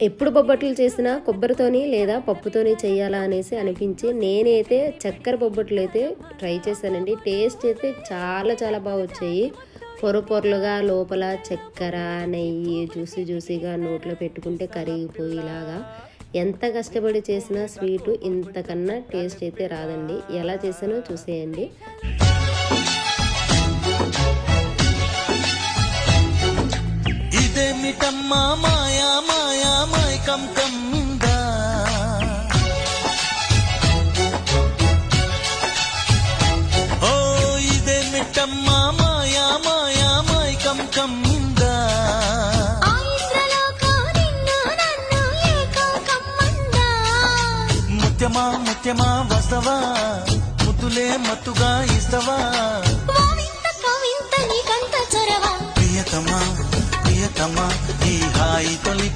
ఎప్పుడు బొబ్బట్లు చేసినా కొబ్బరితోని లేదా పప్పుతోని చేయాలా అనేసి అనిపించి నేనైతే చక్కెర బొబ్బట్లు అయితే ట్రై చేశానండి. టేస్ట్ అయితే చాలా చాలా బాగా వచ్చాయి. పొరలుగా లోపల చక్కెర నెయ్యి జ్యూసీగా నోట్లో పెట్టుకుంటే కరిగిపోయేలాగా. ఎంత కష్టపడి చేసినా స్వీటు ఇంతకన్నా టేస్ట్ అయితే రాదండి. ఎలా చేసానో చూసేయండి. ఇదేమిటమ్మా మాయా మాయా మైకం కమ్మిందా, ఓ ఇదేమిటమ్మా మాయా మాయా మైకం కమ్మిందా, ముత్యమా ముత్యమా వస్తవా ముద్దులే మత్తుగా ఇస్తవా, ప్రియతమా ప్రియతమా ఈ హాయి తొలి